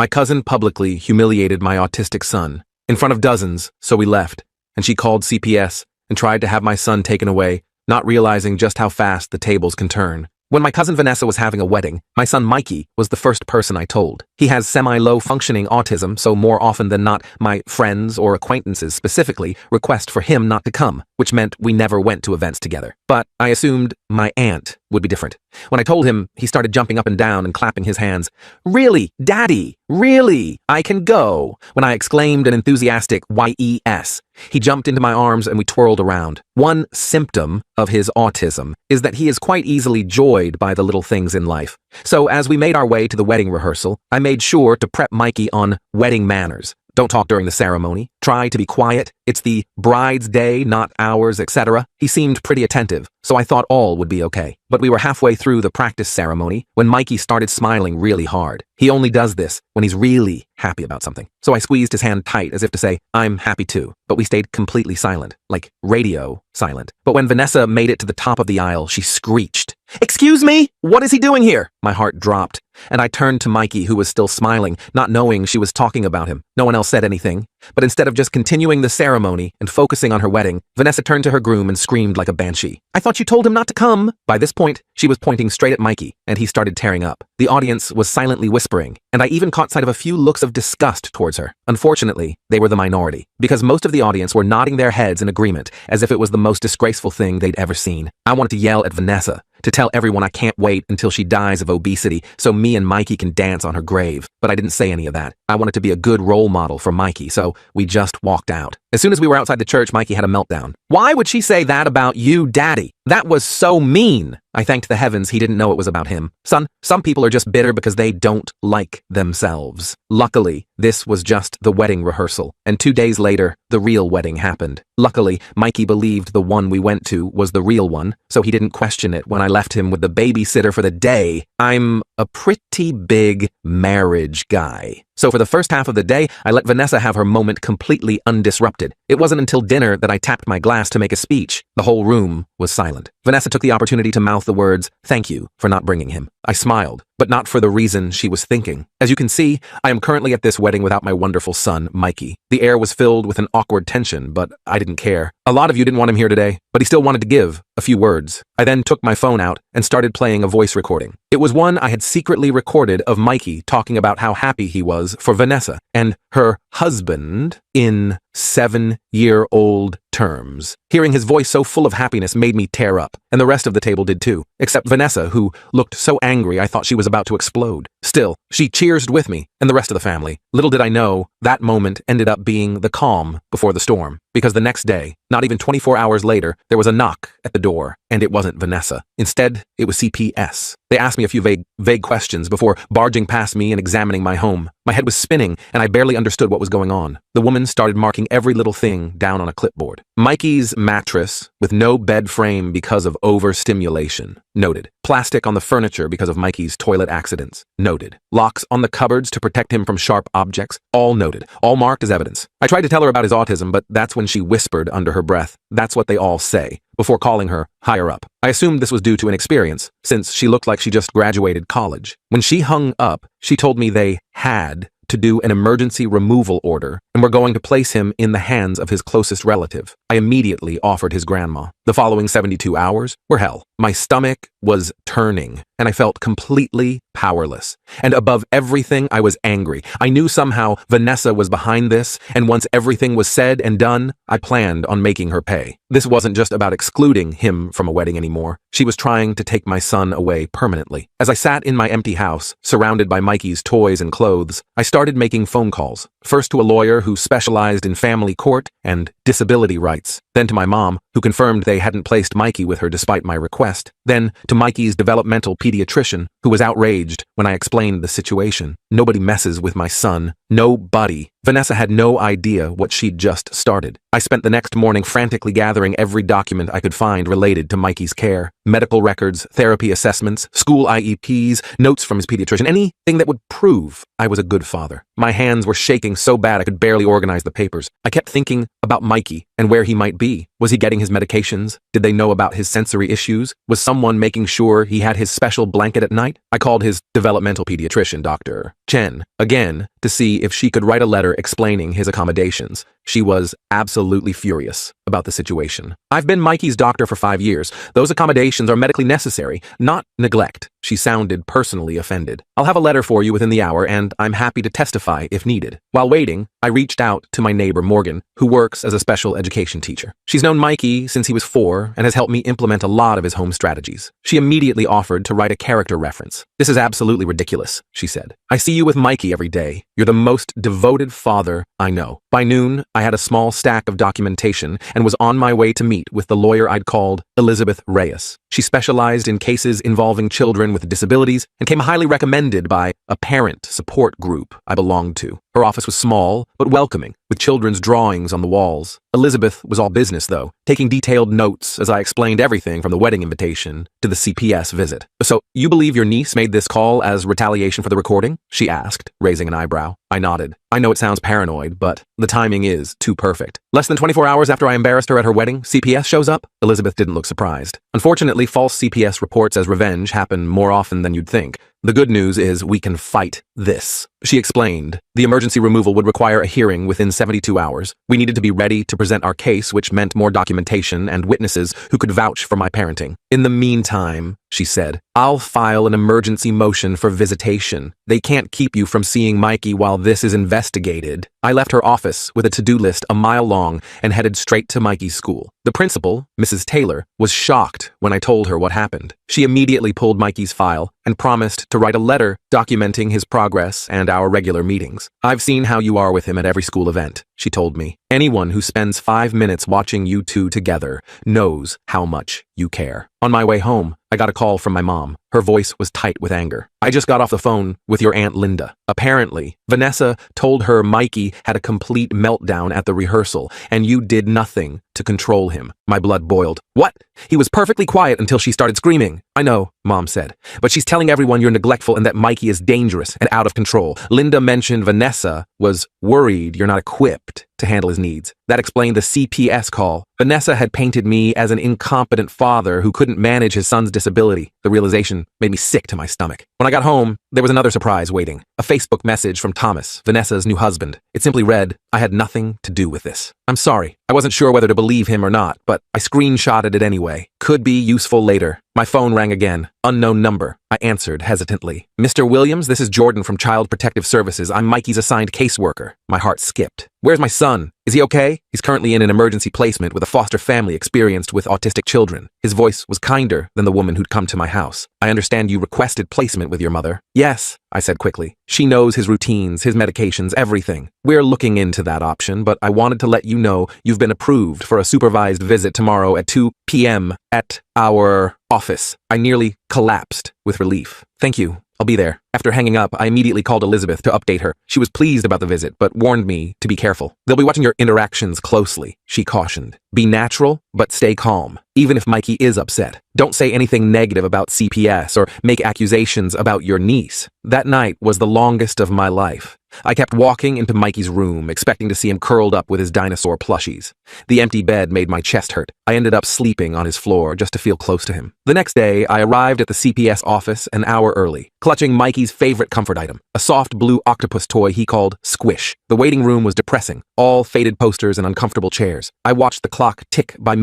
My cousin publicly humiliated my autistic son in front of dozens, so we left, and she called CPS and tried to have my son taken away, not realizing just how fast the tables can turn. When my cousin Vanessa was having a wedding, my son Mikey was the first person I told. He has semi-low functioning autism, so more often than not, my friends or acquaintances specifically request for him not to come, which meant we never went to events together. But I assumed my aunt would be different. When I told him, he started jumping up and down and clapping his hands. "Really, Daddy? Really? I can go?" When I exclaimed an enthusiastic "YES," he jumped into my arms and we twirled around. One symptom of his autism is that he is quite easily joyed by the little things in life. So as we made our way to the wedding rehearsal, I made sure to prep Mikey on wedding manners. Don't talk during the ceremony. Try to be quiet. It's the bride's day, not ours, etc. He seemed pretty attentive, so I thought all would be okay. But we were halfway through the practice ceremony when Mikey started smiling really hard. He only does this when he's really happy about something. So I squeezed his hand tight as if to say, "I'm happy too." But we stayed completely silent, like radio silent. But when Vanessa made it to the top of the aisle, she screeched, "Excuse me? What is he doing here?" My heart dropped, and I turned to Mikey, who was still smiling, not knowing she was talking about him. No one else said anything, but instead of just continuing the ceremony and focusing on her wedding, Vanessa turned to her groom and screamed like a banshee, "I thought you told him not to come." By this point, she was pointing straight at Mikey, and he started tearing up. The audience was silently whispering, and I even caught sight of a few looks of disgust towards her. Unfortunately, they were the minority, because most of the audience were nodding their heads in agreement, as if it was the most disgraceful thing they'd ever seen. I wanted to yell at Vanessa, to tell everyone I can't wait until she dies of obesity so me and Mikey can dance on her grave. But I didn't say any of that. I wanted to be a good role model for Mikey, so we just walked out. As soon as we were outside the church, Mikey had a meltdown. "Why would she say that about you, Daddy? That was so mean." I thanked the heavens he didn't know it was about him. "Son, some people are just bitter because they don't like themselves." Luckily, this was just the wedding rehearsal, and 2 days later, the real wedding happened. Luckily, Mikey believed the one we went to was the real one, so he didn't question it when I left him with the babysitter for the day. I'm a pretty big marriage guy. So for the first half of the day, I let Vanessa have her moment completely undisrupted. It wasn't until dinner that I tapped my glass to make a speech. The whole room was silent. Vanessa took the opportunity to mouth the words, "Thank you for not bringing him." I smiled, but not for the reason she was thinking. As you can see, I am currently at this wedding without my wonderful son, Mikey. The air was filled with an awkward tension, but I didn't care. A lot of you didn't want him here today, but he still wanted to give a few words. I then took my phone out and started playing a voice recording. It was one I had secretly recorded of Mikey talking about how happy he was for Vanessa and her husband in 7-year-old terms. Hearing his voice so full of happiness made me tear up, and the rest of the table did too, except Vanessa, who looked so angry I thought she was about to explode. Still, she cheersed with me and the rest of the family. Little did I know, that moment ended up being the calm before the storm, because the next day, not even 24 hours later, there was a knock at the door, and it wasn't Vanessa. Instead, it was CPS. They asked me a few vague questions before barging past me and examining my home. My head was spinning, and I barely understood what was going on. The woman started marking every little thing down on a clipboard. Mikey's mattress, with no bed frame because of overstimulation. Noted. Plastic on the furniture because of Mikey's toilet accidents. Noted. Locks on the cupboards to protect him from sharp objects. All noted. All marked as evidence. I tried to tell her about his autism, but that's when she whispered under her breath, "That's what they all say," before calling her higher up. I assumed this was due to inexperience, since she looked like she just graduated college. When she hung up, she told me they had to do an emergency removal order and were going to place him in the hands of his closest relative. I immediately offered his grandma. The following 72 hours were hell. My stomach was turning, and I felt completely powerless. And above everything, I was angry. I knew somehow Vanessa was behind this, and once everything was said and done, I planned on making her pay. This wasn't just about excluding him from a wedding anymore. She was trying to take my son away permanently. As I sat in my empty house, surrounded by Mikey's toys and clothes, I started making phone calls. First to a lawyer who specialized in family court and disability rights. Then to my mom, who confirmed they hadn't placed Mikey with her despite my request. Then to Mikey's developmental pediatrician, who was outraged when I explained the situation. Nobody messes with my son. Nobody. Vanessa had no idea what she'd just started. I spent the next morning frantically gathering every document I could find related to Mikey's care. Medical records, therapy assessments, school IEPs, notes from his pediatrician, anything that would prove I was a good father. My hands were shaking so bad I could barely organize the papers. I kept thinking about Mikey and where he might be. Was he getting his medications? Did they know about his sensory issues? Was someone making sure he had his special blanket at night? I called his developmental pediatrician, Dr. Chen, again to see if she could write a letter explaining his accommodations. She was absolutely furious about the situation. I've been Mikey's doctor for 5 years. Those accommodations are medically necessary, not neglect. She sounded personally offended. I'll have a letter for you within the hour, and I'm happy to testify if needed. While waiting, I reached out to my neighbor Morgan, who works as a special education teacher. She's known Mikey since he was 4 and has helped me implement a lot of his home strategies. She immediately offered to write a character reference. "This is absolutely ridiculous," she said. "I see you with Mikey every day. You're the most devoted father I know." By noon, I had a small stack of documentation and was on my way to meet with the lawyer I'd called Elizabeth Reyes. She specialized in cases involving children with disabilities and came highly recommended by a parent support group I belonged to. Her office was small, but welcoming, with children's drawings on the walls. Elizabeth was all business, though, taking detailed notes as I explained everything from the wedding invitation to the CPS visit. "So, you believe your niece made this call as retaliation for the recording?" she asked, raising an eyebrow. I nodded. I know it sounds paranoid, but the timing is too perfect. Less than 24 hours after I embarrassed her at her wedding, CPS shows up? Elizabeth didn't look surprised. Unfortunately, false CPS reports as revenge happen more often than you'd think. The good news is we can fight this. She explained. The emergency removal would require a hearing within 72 hours. We needed to be ready to present our case, which meant more documentation and witnesses who could vouch for my parenting. "In the meantime," she said, "I'll file an emergency motion for visitation. They can't keep you from seeing Mikey while this is investigated." I left her office with a to-do list a mile long and headed straight to Mikey's school. The principal, Mrs. Taylor, was shocked when I told her what happened. She immediately pulled Mikey's file and promised to write a letter documenting his progress and our regular meetings. "I've seen how you are with him at every school event," she told me. "Anyone who spends 5 minutes watching you two together knows how much you care." On my way home, I got a call from my mom. Her voice was tight with anger. "I just got off the phone with your Aunt Linda. Apparently, Vanessa told her Mikey had a complete meltdown at the rehearsal, and you did nothing to control him." My blood boiled. "What? He was perfectly quiet until she started screaming." "I know," Mom said, "but she's telling everyone you're neglectful and that Mikey is dangerous and out of control. Linda mentioned Vanessa was worried you're not equipped to handle his needs. That explained the CPS call. Vanessa had painted me as an incompetent father who couldn't manage his son's disability. The realization made me sick to my stomach. When I got home, there was another surprise waiting. A Facebook message from Thomas, Vanessa's new husband. It simply read, "I had nothing to do with this. I'm sorry." I wasn't sure whether to believe him or not, but I screenshotted it anyway. Could be useful later. My phone rang again. Unknown number. I answered hesitantly. "Mr. Williams, this is Jordan from Child Protective Services. I'm Mikey's assigned caseworker." My heart skipped. "Where's my son? Is he okay?" "He's currently in an emergency placement with a foster family experienced with autistic children." His voice was kinder than the woman who'd come to my house. "I understand you requested placement with your mother." "Yes," I said quickly. "She knows his routines, his medications, everything. We're looking into that option, but I wanted to let you know you've been approved for a supervised visit tomorrow at 2 p.m. at our office." I nearly collapsed with relief. "Thank you. I'll be there." After hanging up, I immediately called Elizabeth to update her. She was pleased about the visit, but warned me to be careful. "They'll be watching your interactions closely," she cautioned. "Be natural, but stay calm. Even if Mikey is upset, don't say anything negative about CPS or make accusations about your niece." That night was the longest of my life. I kept walking into Mikey's room, expecting to see him curled up with his dinosaur plushies. The empty bed made my chest hurt. I ended up sleeping on his floor just to feel close to him. The next day, I arrived at the CPS office an hour early, clutching Mikey's favorite comfort item, a soft blue octopus toy he called Squish. The waiting room was depressing, all faded posters and uncomfortable chairs. I watched the clock tick by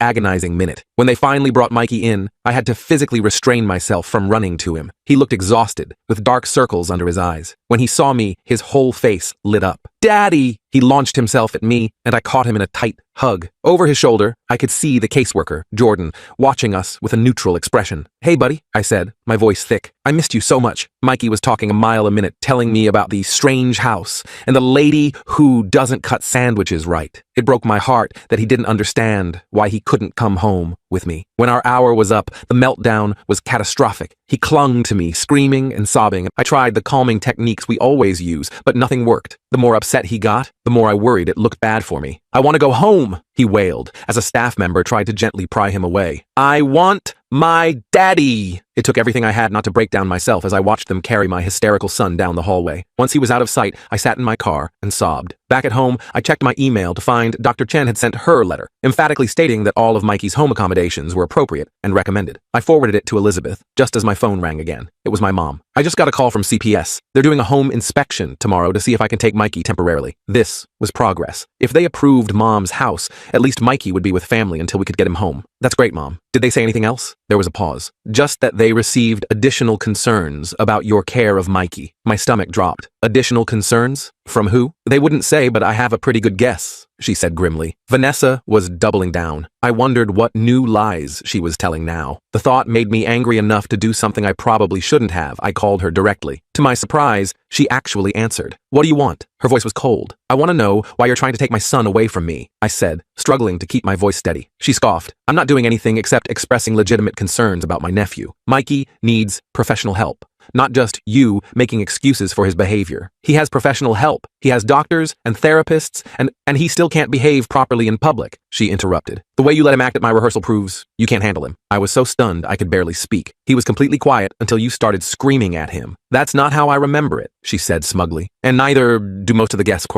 agonizing minute. When they finally brought Mikey in, I had to physically restrain myself from running to him. He looked exhausted, with dark circles under his eyes. When he saw me, his whole face lit up. "Daddy!" He launched himself at me, and I caught him in a tight hug. Over his shoulder, I could see the caseworker, Jordan, watching us with a neutral expression. "Hey, buddy," I said, my voice thick. "I missed you so much." Mikey was talking a mile a minute, telling me about the strange house and the lady who doesn't cut sandwiches right. It broke my heart that he didn't understand why he couldn't come home with me. When our hour was up, the meltdown was catastrophic. He clung to me, screaming and sobbing. I tried the calming techniques we always use, but nothing worked. The more upset he got, the more I worried it looked bad for me. "I want to go home," he wailed, as a staff member tried to gently pry him away. "I want my daddy." It took everything I had not to break down myself as I watched them carry my hysterical son down the hallway. Once he was out of sight, I sat in my car and sobbed. Back at home, I checked my email to find Dr. Chen had sent her letter, emphatically stating that all of Mikey's home accommodations were appropriate and recommended. I forwarded it to Elizabeth, just as my phone rang again. It was my mom. I just got a call from CPS. They're doing a home inspection tomorrow to see if I can take Mikey temporarily. This was progress. If they approved Mom's house, at least Mikey would be with family until we could get him home. That's great, Mom. Did they say anything else? There was a pause. Just that they received additional concerns about your care of Mikey. My stomach dropped. Additional concerns? From who? They wouldn't say, but I have a pretty good guess, she said grimly. Vanessa was doubling down. I wondered what new lies she was telling now. The thought made me angry enough to do something I probably shouldn't have. I called her directly. To my surprise, she actually answered. What do you want? Her voice was cold. I want to know why you're trying to take my son away from me, I said, struggling to keep my voice steady. She scoffed. I'm not doing anything except expressing legitimate concerns about my nephew. Mikey needs professional help. Not just you making excuses for his behavior. He has professional help. He has doctors and therapists, and he still can't behave properly in public, she interrupted. The way you let him act at my rehearsal proves you can't handle him. I was so stunned I could barely speak. He was completely quiet until you started screaming at him. That's not how I remember it, she said smugly. And neither do most of the guests.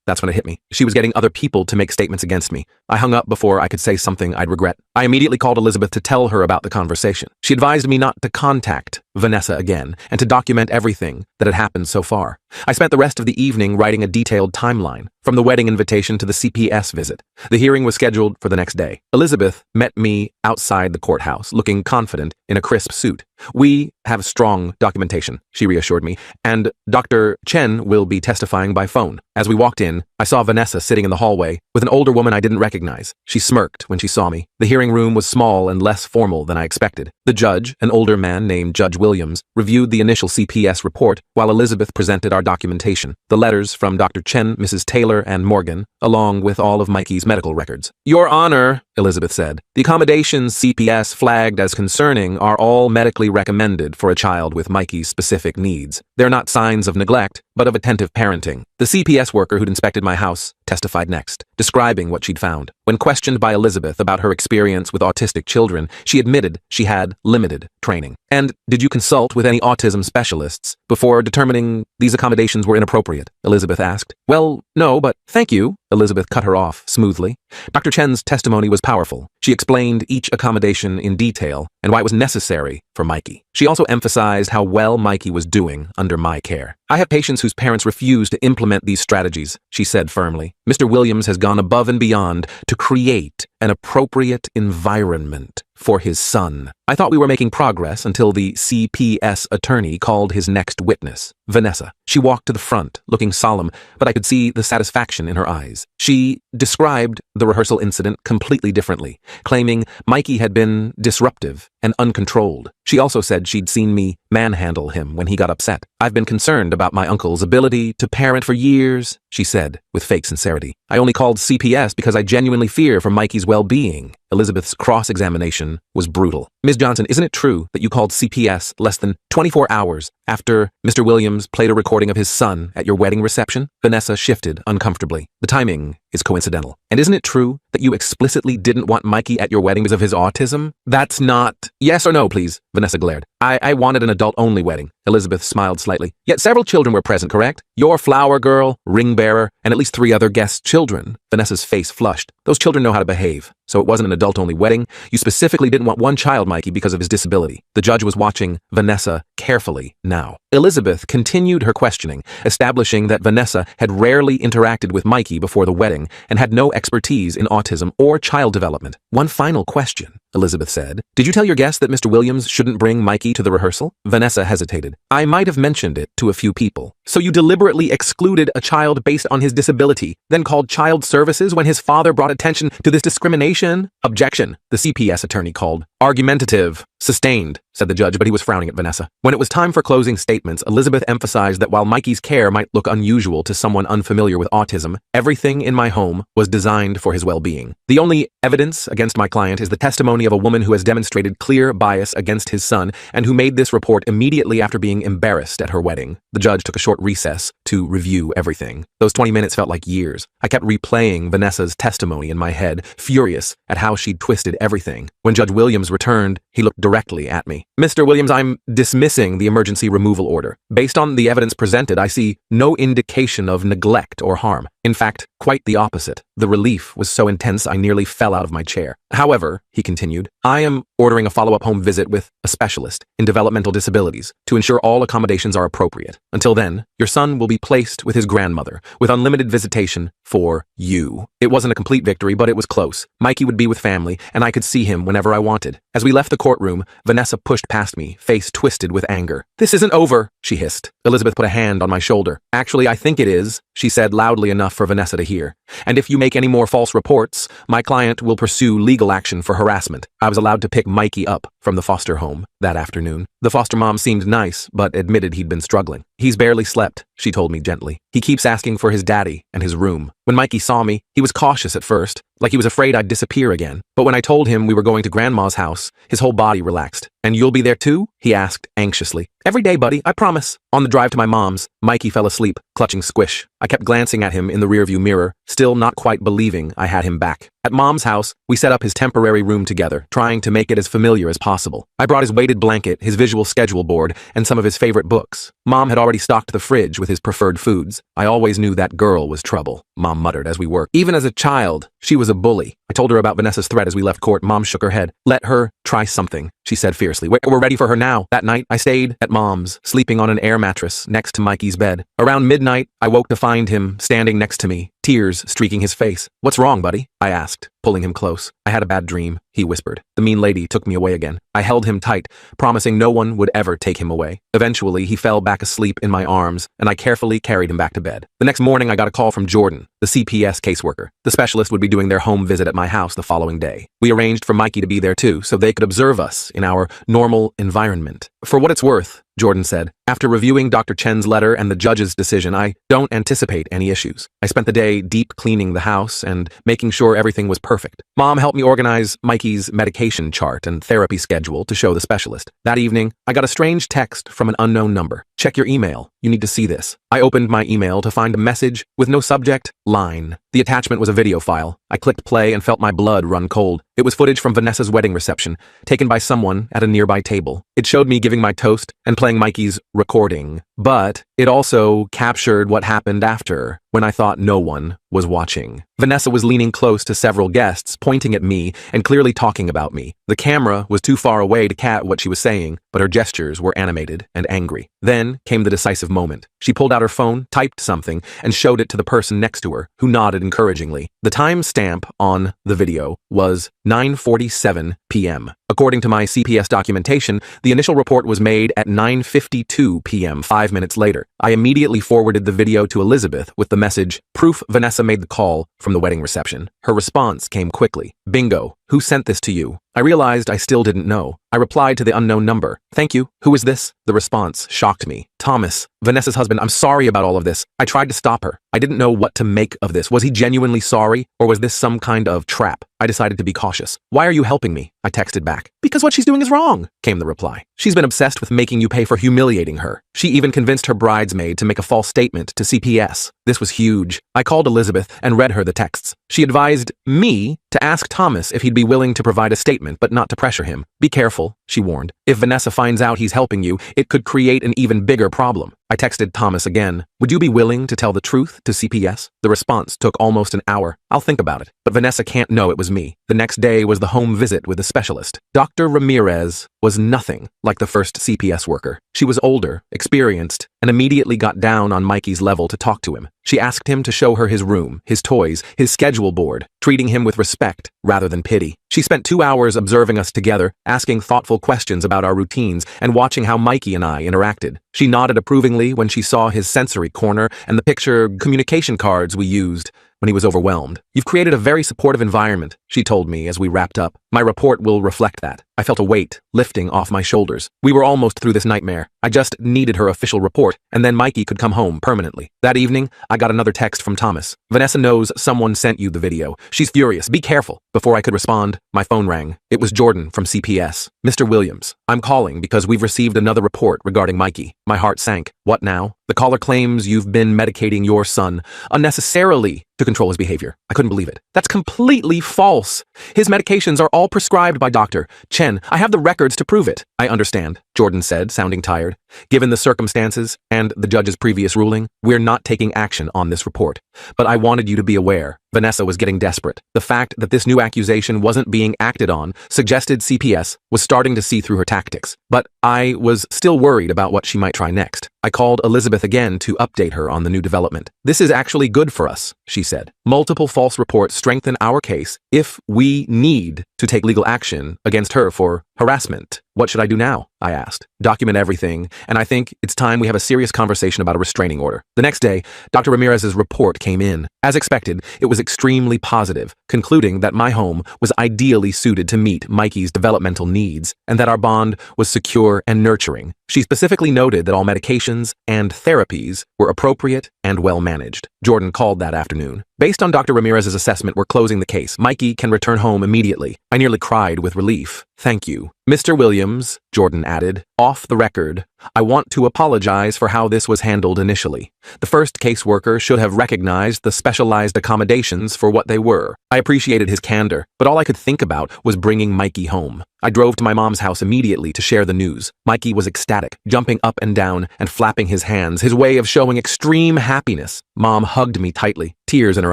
That's when it hit me. She was getting other people to make statements against me. I hung up before I could say something I'd regret. I immediately called Elizabeth to tell her about the conversation. She advised me not to contact Vanessa again and to document everything that had happened so far. I spent the rest of the evening writing a detailed timeline, from the wedding invitation to the CPS visit. The hearing was scheduled for the next day. Elizabeth met me outside the courthouse, looking confident in a crisp suit. We have strong documentation, she reassured me, and Dr. Chen will be testifying by phone. As we walked in, I saw Vanessa sitting in the hallway with an older woman I didn't recognize. She smirked when she saw me. The hearing room was small and less formal than I expected. The judge, an older man named Judge Williams, reviewed the initial CPS report while Elizabeth presented our documentation, the letters from Dr. Chen, Mrs. Taylor, and Morgan, along with all of Mikey's medical records. Your Honor, Elizabeth said, the accommodations CPS flagged as concerning are all medically recommended for a child with Mikey's specific needs. They're not signs of neglect, but of attentive parenting. The CPS worker who'd inspected my house testified next, describing what she'd found. When questioned by Elizabeth about her experience with autistic children, she admitted she had limited training. And did you consult with any autism specialists before determining these accommodations were inappropriate? Elizabeth asked. Well, no, but thank you. Elizabeth cut her off smoothly. Dr. Chen's testimony was powerful. She explained each accommodation in detail and why it was necessary for Mikey. She also emphasized how well Mikey was doing under my care. I have patients whose parents refuse to implement these strategies, she said firmly. Mr. Williams has gone above and beyond to create an appropriate environment for his son. I thought we were making progress until the CPS attorney called his next witness, Vanessa. She walked to the front, looking solemn, but I could see the satisfaction in her eyes. She described the rehearsal incident completely differently, claiming Mikey had been disruptive and uncontrolled. She also said she'd seen me manhandle him when he got upset. I've been concerned about my uncle's ability to parent for years, she said with fake sincerity. I only called CPS because I genuinely fear for Mikey's well-being. Elizabeth's cross-examination was brutal. Ms. Johnson, isn't it true that you called CPS less than 24 hours after Mr. Williams played a recording of his son at your wedding reception? Vanessa shifted uncomfortably. The timing is coincidental. And isn't it true that you explicitly didn't want Mikey at your wedding because of his autism? That's not... Yes or no, please, Vanessa glared. I wanted an adult-only wedding. Elizabeth smiled slightly. Yet several children were present, correct? Your flower girl, ring bearer, and at least 3 other guest children. Vanessa's face flushed. Those children know how to behave. So it wasn't an adult-only wedding. You specifically didn't want one child, Mikey, because of his disability. The judge was watching Vanessa carefully now. Elizabeth continued her questioning, establishing that Vanessa had rarely interacted with Mikey before the wedding and had no expertise in autism or child development. One final question, Elizabeth said. Did you tell your guests that Mr. Williams shouldn't bring Mikey to the rehearsal? Vanessa hesitated. I might have mentioned it to a few people. So you deliberately excluded a child based on his disability, then called child services when his father brought attention to this discrimination? Objection, the CPS attorney called. Argumentative. Sustained, said the judge, but he was frowning at Vanessa. When it was time for closing statements, Elizabeth emphasized that while Mikey's care might look unusual to someone unfamiliar with autism, everything in my home was designed for his well-being. The only evidence against my client is the testimony of a woman who has demonstrated clear bias against his son and who made this report immediately after being embarrassed at her wedding. The judge took a short recess to review everything. Those 20 minutes felt like years. I kept replaying Vanessa's testimony in my head, furious at how she'd twisted everything. When Judge Williams returned, he looked directly at me. Mr. Williams, I'm dismissing the emergency removal order. Based on the evidence presented, I see no indication of neglect or harm. In fact, quite the opposite. The relief was so intense I nearly fell out of my chair. However, he continued, I am ordering a follow-up home visit with a specialist in developmental disabilities to ensure all accommodations are appropriate. Until then, your son will be placed with his grandmother, with unlimited visitation for you. It wasn't a complete victory, but it was close. Mikey would be with family, and I could see him whenever I wanted. As we left the courtroom, Vanessa pushed past me, face twisted with anger. This isn't over, she hissed. Elizabeth put a hand on my shoulder. Actually, I think it is, she said loudly enough for Vanessa to hear. And if you make any more false reports, my client will pursue legal action for harassment. I was allowed to pick Mikey up from the foster home that afternoon. The foster mom seemed nice, but admitted he'd been struggling. He's barely slept, she told me gently. He keeps asking for his daddy and his room. When Mikey saw me, he was cautious at first, like he was afraid I'd disappear again. But when I told him we were going to Grandma's house, his whole body relaxed. And you'll be there too? He asked anxiously. Every day, buddy, I promise. On the drive to my mom's, Mikey fell asleep, clutching Squish. I kept glancing at him in the rearview mirror, still not quite believing I had him back. At Mom's house, we set up his temporary room together, trying to make it as familiar as possible. I brought his weighted blanket, his visual schedule board, and some of his favorite books. Mom had already stocked the fridge with his preferred foods. I always knew that girl was trouble, Mom muttered as we worked. Even as a child, she was a bully. I told her about Vanessa's threat as we left court. Mom shook her head. Let her try something, she said fiercely. We're ready for her now. That night, I stayed at Mom's, sleeping on an air mattress next to Mikey's bed. Around midnight, I woke to find him standing next to me, tears streaking his face. What's wrong, buddy? I asked, pulling him close. I had a bad dream, he whispered. The mean lady took me away again. I held him tight, promising no one would ever take him away. Eventually, he fell back asleep in my arms, and I carefully carried him back to bed. The next morning, I got a call from Jordan, the CPS caseworker. The specialist would be doing their home visit at my house the following day. We arranged for Mikey to be there too, so they could observe us in our normal environment. For what it's worth, Jordan said, after reviewing Dr. Chen's letter and the judge's decision, I don't anticipate any issues. I spent the day deep cleaning the house and making sure everything was perfect. Mom helped me organize Mikey's medication chart and therapy schedule to show the specialist. That evening, I got a strange text from an unknown number. Check your email. You need to see this. I opened my email to find a message with no subject line. The attachment was a video file. I clicked play and felt my blood run cold. It was footage from Vanessa's wedding reception, taken by someone at a nearby table. It showed me giving my toast and playing Mikey's recording, but it also captured what happened after, when I thought no one was watching. Vanessa was leaning close to several guests, pointing at me and clearly talking about me. The camera was too far away to catch what she was saying, but her gestures were animated and angry. Then came the decisive moment. She pulled out her phone, typed something, and showed it to the person next to her, who nodded encouragingly. The time stamp on the video was 9:47 p.m. According to my CPS documentation, the initial report was made at 9:52 p.m., 5 minutes later. I immediately forwarded the video to Elizabeth with the message, "Proof Vanessa made the call from the wedding reception." Her response came quickly. "Bingo. Who sent this to you?" I realized I still didn't know. I replied to the unknown number. "Thank you. Who is this?" The response shocked me. "Thomas, Vanessa's husband. I'm sorry about all of this. I tried to stop her. I didn't know what to make of this. Was he genuinely sorry, or was this some kind of trap?" I decided to be cautious. "Why are you helping me?" I texted back. "Because what she's doing is wrong," came the reply. "She's been obsessed with making you pay for humiliating her. She even convinced her bridesmaid to make a false statement to CPS. This was huge." I called Elizabeth and read her the texts. She advised me to ask Thomas if he'd be willing to provide a statement, but not to pressure him. "Be careful," she warned. "If Vanessa finds out he's helping you, it could create an even bigger problem." I texted Thomas again. "Would you be willing to tell the truth to CPS?" The response took almost an hour. "I'll think about it, but Vanessa can't know it was me." The next day was the home visit with the specialist. Dr. Ramirez was nothing like the first CPS worker. She was older, experienced, and immediately got down on Mikey's level to talk to him. She asked him to show her his room, his toys, his schedule board, treating him with respect rather than pity. She spent 2 hours observing us together, asking thoughtful questions about our routines, and watching how Mikey and I interacted. She nodded approvingly when she saw his sensory corner and the picture communication cards we used when he was overwhelmed. "You've created a very supportive environment," she told me as we wrapped up. "My report will reflect that." I felt a weight lifting off my shoulders. We were almost through this nightmare. I just needed her official report, and then Mikey could come home permanently. That evening, I got another text from Thomas. "Vanessa knows someone sent you the video. She's furious. Be careful." Before I could respond, my phone rang. It was Jordan from CPS. "Mr. Williams, I'm calling because we've received another report regarding Mikey." My heart sank. "What now?" The caller claims you've been medicating your son unnecessarily to control his behavior. I couldn't believe it. That's completely false. His medications are all prescribed by Dr. Chen. I have the records to prove it. I understand, Jordan said, sounding tired. Given the circumstances and the judge's previous ruling, we're not taking action on this report. But I wanted you to be aware. Vanessa was getting desperate. The fact that this new accusation wasn't being acted on suggested CPS was starting to see through her tactics. But I was still worried about what she might try next. I called Elizabeth again to update her on the new development. This is actually good for us, she said. Multiple false reports strengthen our case if we need to take legal action against her for harassment. What should I do now? I asked. Document everything, and I think it's time we have a serious conversation about a restraining order. The next day, Dr. Ramirez's report came in. As expected, it was extremely positive, concluding that my home was ideally suited to meet Mikey's developmental needs and that our bond was secure and nurturing. She specifically noted that all medications and therapies were appropriate and well managed. Jordan called that afternoon. Based on Dr. Ramirez's assessment, we're closing the case. Mikey can return home immediately. I nearly cried with relief. Thank you. Mr. Williams, Jordan added, off the record, I want to apologize for how this was handled initially. The first caseworker should have recognized the specialized accommodations for what they were. I appreciated his candor, but all I could think about was bringing Mikey home. I drove to my mom's house immediately to share the news. Mikey was ecstatic, jumping up and down and flapping his hands, his way of showing extreme happiness. Mom hugged me tightly, tears in her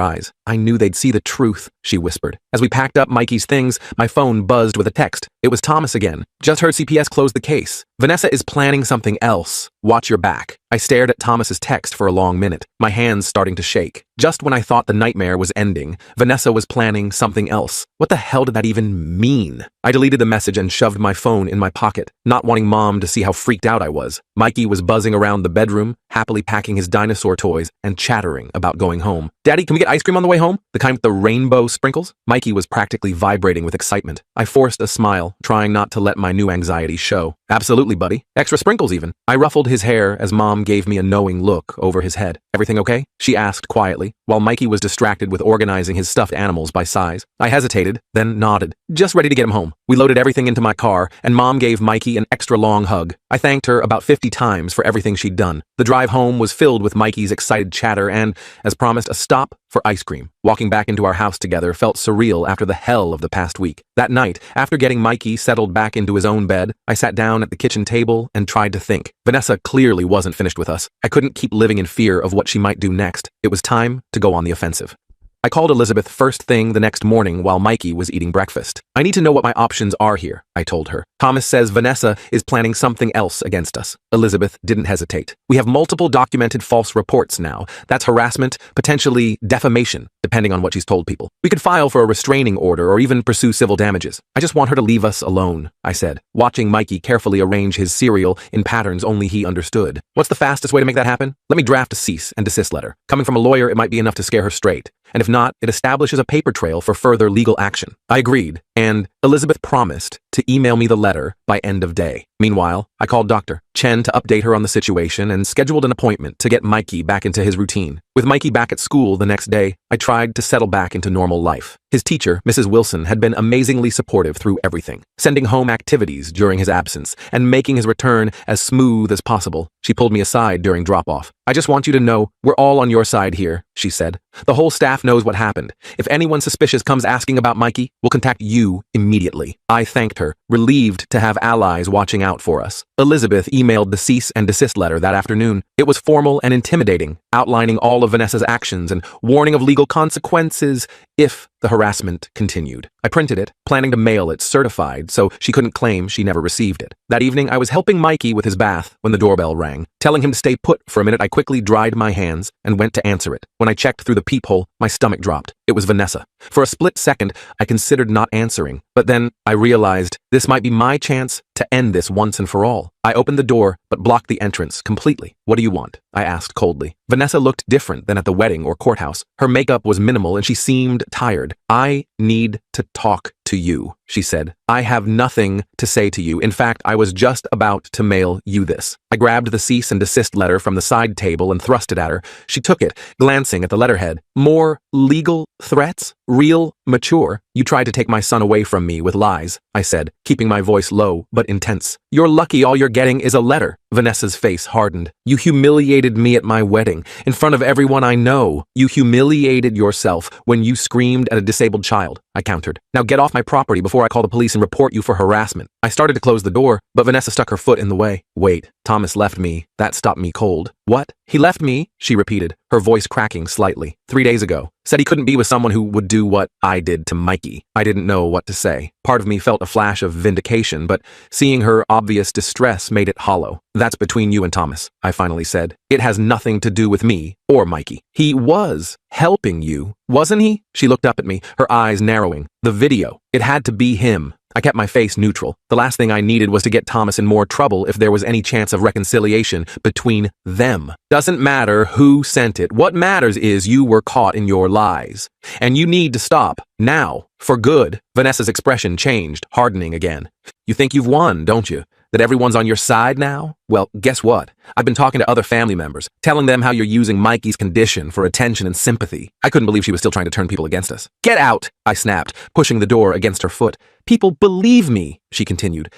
eyes. I knew they'd see the truth, she whispered. As we packed up Mikey's things, my phone buzzed with a text. It was Thomas again. Just heard CPS close the case. Vanessa is planning something else. Watch your back. I stared at Thomas's text for a long minute, my hands starting to shake. Just when I thought the nightmare was ending, Vanessa was planning something else. What the hell did that even mean? I deleted the message and shoved my phone in my pocket, not wanting Mom to see how freaked out I was. Mikey was buzzing around the bedroom, happily packing his dinosaur toys and chattering about going home. Daddy, can we get ice cream on the way home? The kind with the rainbow sprinkles? Mikey was practically vibrating with excitement. I forced a smile, trying not to let my new anxiety show. Absolutely, buddy. Extra sprinkles even. I ruffled his hair as Mom gave me a knowing look over his head. Everything okay? She asked quietly, while Mikey was distracted with organizing his stuffed animals by size. I hesitated, then nodded, just ready to get him home. We loaded everything into my car, and Mom gave Mikey an extra long hug. I thanked her about 50 times for everything she'd done. The drive home was filled with Mikey's excited chatter and, as promised, a stop for ice cream. Walking back into our house together felt surreal after the hell of the past week. That night, after getting Mikey settled back into his own bed, I sat down at the kitchen table and tried to think. Vanessa clearly wasn't finished with us. I couldn't keep living in fear of what she might do next. It was time to go on the offensive. I called Elizabeth first thing the next morning while Mikey was eating breakfast. I need to know what my options are here, I told her. Thomas says Vanessa is planning something else against us. Elizabeth didn't hesitate. We have multiple documented false reports now. That's harassment, potentially defamation, depending on what she's told people. We could file for a restraining order or even pursue civil damages. I just want her to leave us alone, I said, watching Mikey carefully arrange his cereal in patterns only he understood. What's the fastest way to make that happen? Let me draft a cease and desist letter. Coming from a lawyer, it might be enough to scare her straight. And if not, it establishes a paper trail for further legal action. I agreed, and Elizabeth promised to email me the letter by end of day. Meanwhile, I called Dr. Chen to update her on the situation and scheduled an appointment to get Mikey back into his routine. With Mikey back at school the next day, I tried to settle back into normal life. His teacher, Mrs. Wilson, had been amazingly supportive through everything, sending home activities during his absence and making his return as smooth as possible. She pulled me aside during drop-off. I just want you to know we're all on your side here, she said. The whole staff knows what happened. If anyone suspicious comes asking about Mikey, we'll contact you immediately. I thanked her, relieved to have allies watching out for us. Elizabeth emailed the cease and desist letter that afternoon. It was formal and intimidating, outlining all of Vanessa's actions and warning of legal consequences if the harassment continued. I printed it, planning to mail it certified so she couldn't claim she never received it. That evening, I was helping Mikey with his bath when the doorbell rang. Telling him to stay put for a minute, I quickly dried my hands and went to answer it. When I checked through the peephole, my stomach dropped. It was Vanessa. For a split second, I considered not answering, but then I realized this might be my chance to end this once and for all. I opened the door, but blocked the entrance completely. What do you want? I asked coldly. Vanessa looked different than at the wedding or courthouse. Her makeup was minimal and she seemed tired. I need to talk to you, she said. I have nothing to say to you. In fact, I was just about to mail you this. I grabbed the cease and desist letter from the side table and thrust it at her. She took it, glancing at the letterhead. More legal threats? real mature. You tried to take my son away from me with lies, I said, keeping my voice low but intense. You're lucky all you're getting is a letter. Vanessa's face hardened. You humiliated me at my wedding, in front of everyone I know. You humiliated yourself when you screamed at a disabled child, I countered. Now get off my property before I call the police and report you for harassment. I started to close the door, but Vanessa stuck her foot in the way. Wait, Thomas left me. That stopped me cold. What? He left me? She repeated, her voice cracking slightly. 3 days ago. Said he couldn't be with someone who would do what I did to Mikey. I didn't know what to say. Part of me felt a flash of vindication, but seeing her obvious distress made it hollow. That's between you and Thomas, I finally said. It has nothing to do with me or Mikey. He was helping you, wasn't he? She looked up at me, her eyes narrowing. The video. It had to be him. I kept my face neutral. The last thing I needed was to get Thomas in more trouble if there was any chance of reconciliation between them. Doesn't matter who sent it. What matters is you were caught in your lies. And you need to stop. Now. For good. Vanessa's expression changed, hardening again. You think you've won, don't you? That everyone's on your side now? Well, guess what? I've been talking to other family members, telling them how you're using Mikey's condition for attention and sympathy. I couldn't believe she was still trying to turn people against us. Get out, I snapped, pushing the door against her foot. People believe me, she continued.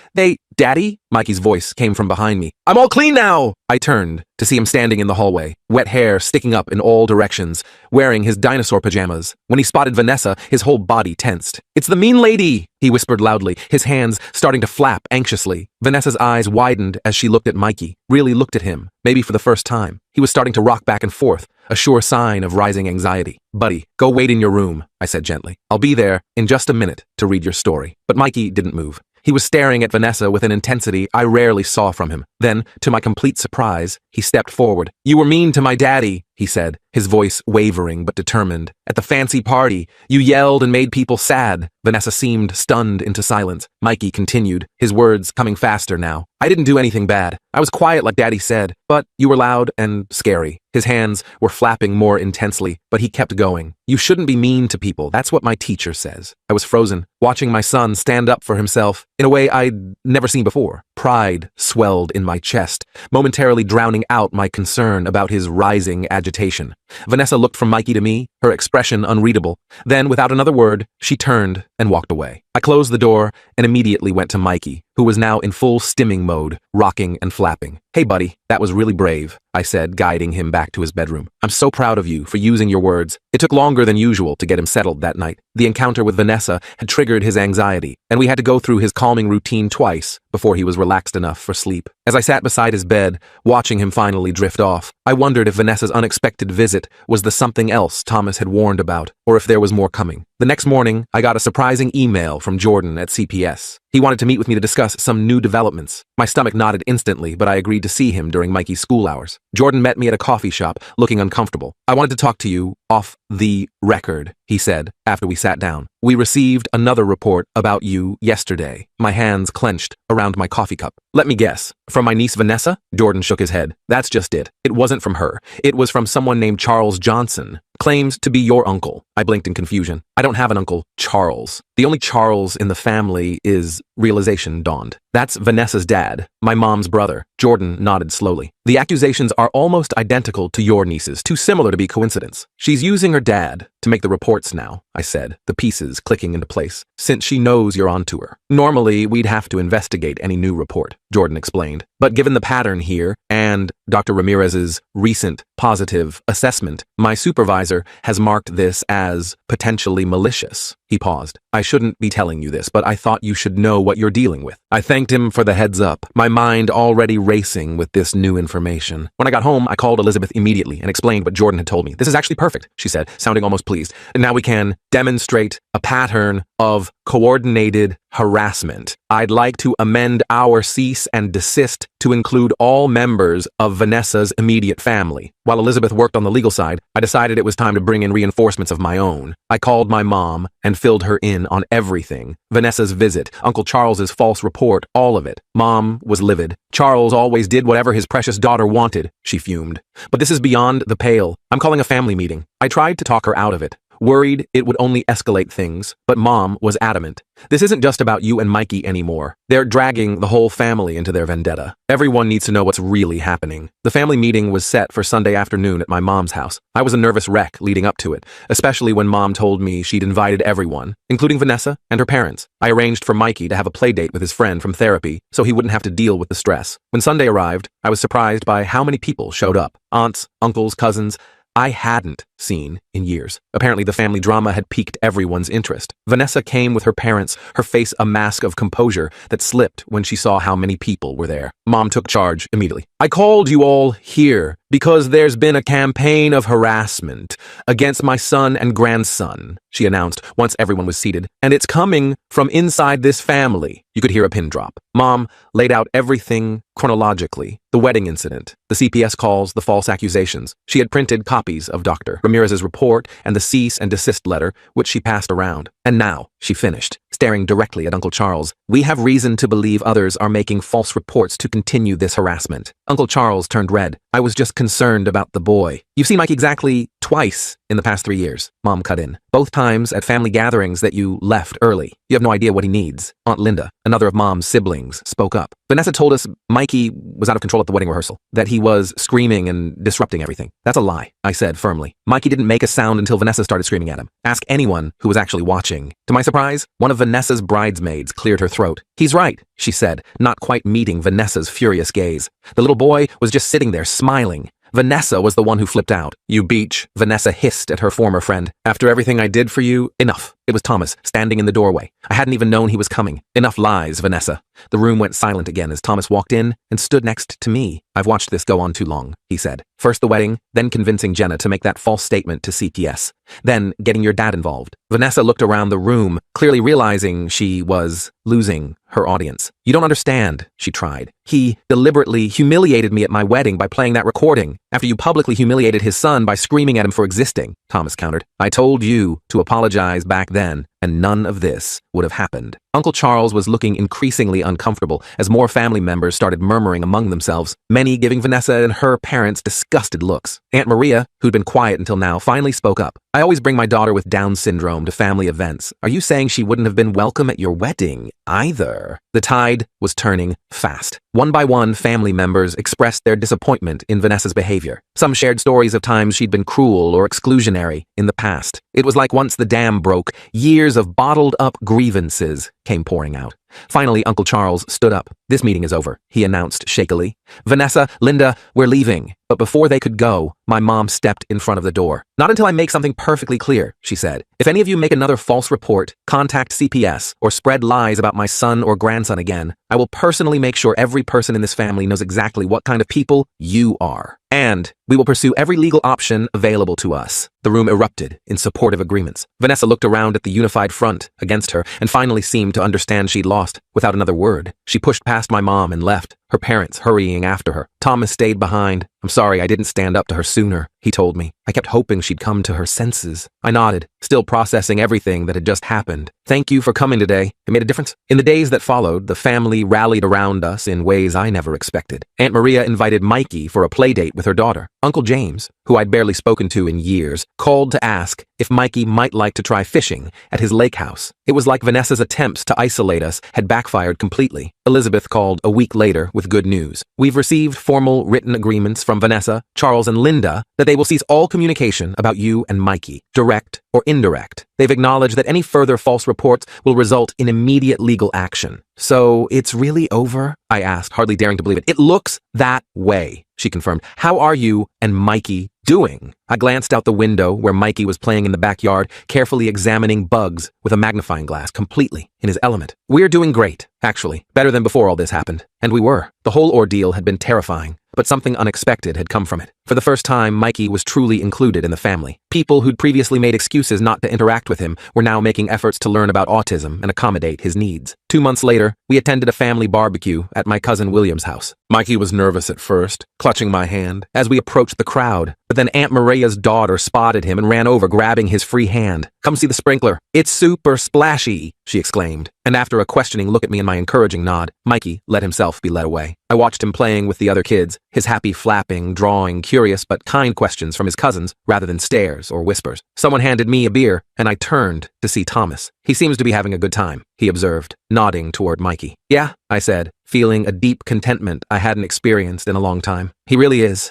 Daddy? Mikey's voice came from behind me. I'm all clean now! I turned to see him standing in the hallway, wet hair sticking up in all directions, wearing his dinosaur pajamas. When he spotted Vanessa, his whole body tensed. It's the mean lady, he whispered loudly, his hands starting to flap anxiously. Vanessa's eyes widened as she looked at Mikey, really looked at him, maybe for the first time. He was starting to rock back and forth, a sure sign of rising anxiety. Buddy, go wait in your room, I said gently. I'll be there in just a minute to read your story. But Mikey didn't move. He was staring at Vanessa with an intensity I rarely saw from him. Then, to my complete surprise, he stepped forward. You were mean to my daddy, he said, his voice wavering but determined. At the fancy party, you yelled and made people sad. Vanessa seemed stunned into silence. Mikey continued, his words coming faster now. I didn't do anything bad. I was quiet like Daddy said, but you were loud and scary. His hands were flapping more intensely, but he kept going. You shouldn't be mean to people. That's what my teacher says. I was frozen, watching my son stand up for himself in a way I'd never seen before. Pride swelled in my chest, momentarily drowning out my concern about his rising agitation. Vanessa looked from Mikey to me, her expression unreadable. Then, without another word, she turned and walked away. I closed the door and immediately went to Mikey, who was now in full stimming mode, rocking and flapping. Hey buddy, that was really brave, I said, guiding him back to his bedroom. I'm so proud of you for using your words. It took longer than usual to get him settled that night. The encounter with Vanessa had triggered his anxiety, and we had to go through his calming routine twice before he was relaxed enough for sleep. As I sat beside his bed, watching him finally drift off, I wondered if Vanessa's unexpected visit was the something else Thomas had warned about, or if there was more coming. The next morning, I got a surprising email from Jordan at CPS. He wanted to meet with me to discuss some new developments. My stomach nodded instantly, but I agreed to see him during Mikey's school hours. Jordan met me at a coffee shop, looking uncomfortable. I wanted to talk to you off the record, he said, after we sat down. We received another report about you yesterday. My hands clenched around my coffee cup. Let me guess. From my niece Vanessa? Jordan shook his head. That's just it. It wasn't from her. It was from someone named Charles Johnson. Claims to be your uncle. I blinked in confusion. I don't have an uncle, Charles. The only Charles in the family is... Realization dawned. That's Vanessa's dad, my mom's brother. Jordan nodded slowly. The accusations are almost identical to your niece's, too similar to be coincidence. She's using her dad to make the reports now, I said, the pieces clicking into place, since she knows you're onto her. Normally, we'd have to investigate any new report, Jordan explained. But given the pattern here, and Dr. Ramirez's recent positive assessment, my supervisor has marked this as potentially malicious. He paused. I shouldn't be telling you this, but I thought you should know what you're dealing with. I thanked him for the heads up, my mind already racing with this new information. When I got home, I called Elizabeth immediately and explained what Jordan had told me. This is actually perfect, she said, sounding almost pleased. And now we can demonstrate a pattern of coordinated harassment. I'd like to amend our cease and desist to include all members of Vanessa's immediate family. While Elizabeth worked on the legal side, I decided it was time to bring in reinforcements of my own. I called my mom and filled her in on everything. Vanessa's visit, Uncle Charles's false report, all of it. Mom was livid. Charles always did whatever his precious daughter wanted, she fumed. But this is beyond the pale. I'm calling a family meeting. I tried to talk her out of it. worried it would only escalate things, but Mom was adamant. This isn't just about you and Mikey anymore. They're dragging the whole family into their vendetta. Everyone needs to know what's really happening. The family meeting was set for Sunday afternoon at my mom's house. I was a nervous wreck leading up to it, especially when Mom told me she'd invited everyone, including Vanessa and her parents. I arranged for Mikey to have a play date with his friend from therapy so he wouldn't have to deal with the stress. When Sunday arrived, I was surprised by how many people showed up. Aunts, uncles, cousins. I hadn't seen in years. Apparently the family drama had piqued everyone's interest. Vanessa came with her parents, her face a mask of composure that slipped when she saw how many people were there. Mom took charge immediately. I called you all here because there's been a campaign of harassment against my son and grandson, she announced once everyone was seated, and it's coming from inside this family. You could hear a pin drop. Mom laid out everything chronologically. The wedding incident, the CPS calls, the false accusations. She had printed copies of Dr. Ramirez's report and the cease and desist letter, which she passed around. And now, she finished, staring directly at Uncle Charles. We have reason to believe others are making false reports to continue this harassment. Uncle Charles turned red. I was just concerned about the boy. You've seen Mike exactly twice in the past 3 years, Mom cut in. Both times at family gatherings that you left early. You have no idea what he needs. Aunt Linda, another of Mom's siblings, spoke up. Vanessa told us Mikey was out of control at the wedding rehearsal, that he was screaming and disrupting everything. That's a lie, I said firmly. Mikey didn't make a sound until Vanessa started screaming at him. Ask anyone who was actually watching. To my surprise, one of Vanessa's bridesmaids cleared her throat. He's right, she said, not quite meeting Vanessa's furious gaze. The little boy was just sitting there smiling. Vanessa was the one who flipped out. You beach, Vanessa hissed at her former friend. After everything I did for you, enough. It was Thomas, standing in the doorway. I hadn't even known he was coming. Enough lies, Vanessa. The room went silent again as Thomas walked in and stood next to me. I've watched this go on too long, he said. First the wedding, then convincing Jenna to make that false statement to CPS. Then getting your dad involved. Vanessa looked around the room, clearly realizing she was losing her audience. You don't understand, she tried. He deliberately humiliated me at my wedding by playing that recording, after you publicly humiliated his son by screaming at him for existing, Thomas countered. I told you to apologize back then, and none of this would have happened. Uncle Charles was looking increasingly uncomfortable as more family members started murmuring among themselves, many giving Vanessa and her parents disgusted looks. Aunt Maria, who'd been quiet until now, finally spoke up. I always bring my daughter with Down syndrome to family events. Are you saying she wouldn't have been welcome at your wedding either? The tide was turning fast. One by one, family members expressed their disappointment in Vanessa's behavior. Some shared stories of times she'd been cruel or exclusionary in the past. It was like once the dam broke, years of bottled-up grievances came pouring out. Finally, Uncle Charles stood up. This meeting is over, he announced shakily. Vanessa, Linda, we're leaving. But before they could go, my mom stepped in front of the door. Not until I make something perfectly clear, she said. If any of you make another false report, contact CPS, or spread lies about my son or grandson again, I will personally make sure every person in this family knows exactly what kind of people you are. And we will pursue every legal option available to us. The room erupted in supportive agreements. Vanessa looked around at the unified front against her and finally seemed to understand she'd lost. Without another word, she pushed past my mom and left, her parents hurrying after her. Thomas stayed behind. I'm sorry I didn't stand up to her sooner, he told me. I kept hoping she'd come to her senses. I nodded, still processing everything that had just happened. Thank you for coming today. It made a difference. In the days that followed, the family rallied around us in ways I never expected. Aunt Maria invited Mikey for a play date with her daughter. Uncle James, who I'd barely spoken to in years, called to ask if Mikey might like to try fishing at his lake house. It was like Vanessa's attempts to isolate us had backfired completely. Elizabeth called a week later with good news. We've received formal written agreements from Vanessa, Charles, and Linda that they will cease all communication about you and Mikey, direct or indirect. They've acknowledged that any further false reports will result in immediate legal action. So it's really over? I asked, hardly daring to believe it. It looks that way, she confirmed. How are you and Mikey doing? I glanced out the window where Mikey was playing in the backyard, carefully examining bugs with a magnifying glass, completely in his element. We're doing great, actually, better than before all this happened. And we were. The whole ordeal had been terrifying, but something unexpected had come from it. For the first time, Mikey was truly included in the family. People who'd previously made excuses not to interact with him were now making efforts to learn about autism and accommodate his needs. 2 months later, we attended a family barbecue at my cousin William's house. Mikey was nervous at first, clutching my hand as we approached the crowd, but then Aunt Maria's daughter spotted him and ran over, grabbing his free hand. Come see the sprinkler. It's super splashy, she exclaimed. And after a questioning look at me and my encouraging nod, Mikey let himself be led away. I watched him playing with the other kids, his happy flapping, drawing, curious curious but kind questions from his cousins rather than stares or whispers. Someone handed me a beer, and I turned to see Thomas. He seems to be having a good time, he observed, nodding toward Mikey. Yeah, I said, feeling a deep contentment I hadn't experienced in a long time. He really is.